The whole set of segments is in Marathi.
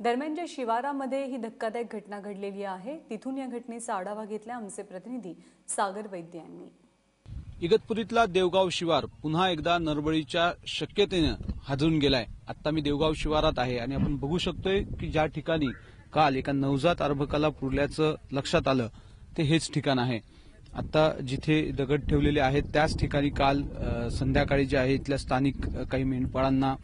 दरम्यान ज्या शिवारामध्ये ही धक्कादायक घटना घडलेली आहे तिथून या घटनेचा आढावा घेतला आमचे प्रतिनिधी सागर वैद्य यांनी। इगतपुरीतला देवगाव शिवार पुन्हा एकदा नरबळीच्या शक्यतेने हादरून गेलाय। आता मी देवगाव शिवारात आहे आणि आपण बघू शकतोय की ज्या ठिकाणी काल एका नवजात अर्भकाला पुरल्याचं लक्षात आलं ते हेच ठिकाण आहे। आता जिथे दगड ठेवलेले आहेत त्याच ठिकाणी काल संध्याकाळी जे आहे इथल्या स्थानिक काही मेंढपाळांना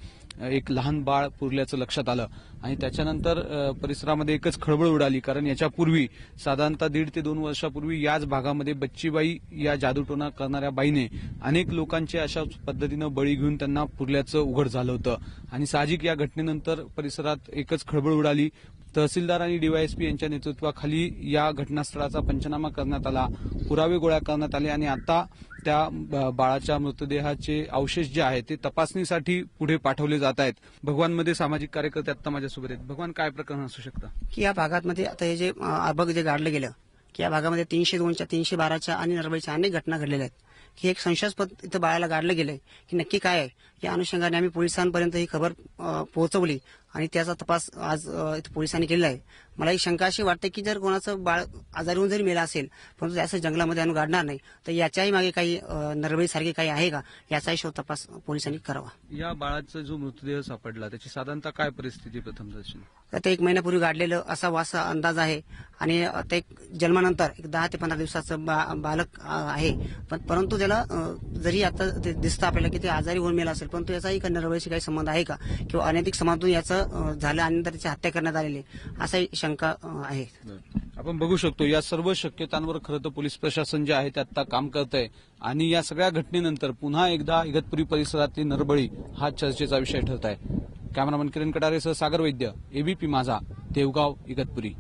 एक लहान बाळ पुरल्याचं लक्षात आलं आणि त्याच्यानंतर परिसरामध्ये एकच खळबळ उडाली, कारण याच्यापूर्वी साधारणतः 1.5 ते 2 वर्षापूर्वी याच भागामध्ये बच्चीबाई या जादूटोणा करणाऱ्या बाईने अनेक लोकांचे अशा पद्धतीनं बळी घेऊन त्यांना पुरल्याचं उघड झालं होतं आणि साहजिक या घटनेनंतर परिसरात एकच खळबळ उडाली। तहसीलदार आणि डीवायएसपी यांच्या नेतृत्वाखाली या घटनास्थळाचा पंचनामा करण्यात आला, पुरावे गोळा करण्यात आले आणि आता त्या बाळाच्या मृतदेहाचे अवशेष जे आहेत ते तपासणीसाठी पुढे पाठवले जात आहेत। भगवानमध्ये सामाजिक कार्यकर्ते आता माझ्यासोबत आहेत। भगवान, काय प्रकरण असू शकतं की या भागामध्ये आता हे जे अर्भक जे गाडलं गेलं की या भागामध्ये 302च्या 312च्या आणि नरबळीच्या अनेक घटना घडलेल्या आहेत की एक संशयास्पद इथं बाळाला गाडलं गेलंय की नक्की काय आहे या अनुषंगाने आम्ही पोलिसांपर्यंत ही खबर पोहोचवली आणि त्याचा तपास आज इथं पोलिसांनी केलेला आहे। मला एक शंका अशी वाटते की जर कोणाचं बाळ आजारी होऊन जरी मेला असेल परंतु त्याचं जंगलामध्ये आणून गाडणार नाही तर याच्याही मागे काही नरबळीसारखे काही आहे का याचाही शोध तपास पोलिसांनी करावा। या बाळाचा जो मृतदेह सापडला त्याची साधारणतः काय परिस्थिती प्रथमदर्शनी? आता 1 महिन्यापूर्वी गाडलेलं असावा असा अंदाज आहे आणि आता एक जन्मानंतर एक 10 ते 15 दिवसाचं बालक आहे, परंतु त्याला जरी आता दिसतं आपल्याला की ते आजारी होऊन मेला असेल परंतु याचाही नरबळीशी काही संबंध आहे का किंवा अनैतिक संबंधातून याचं झालं आणि नंतर त्याची हत्या करण्यात आलेली असाही शंका आहे। आपण बघू शकतो या सर्व शक्यतांवर खरं तर पोलीस प्रशासन जे आहे ते आता काम करत आहे आणि या सगळ्या घटनेनंतर पुन्हा एकदा इगतपुरी परिसरातली नरबळी हा चर्चेचा विषय ठरत आहे। कॅमेरामन किरण कटारेसह सागर वैद्य, एबीपी माझा, देवगाव, इगतपुरी।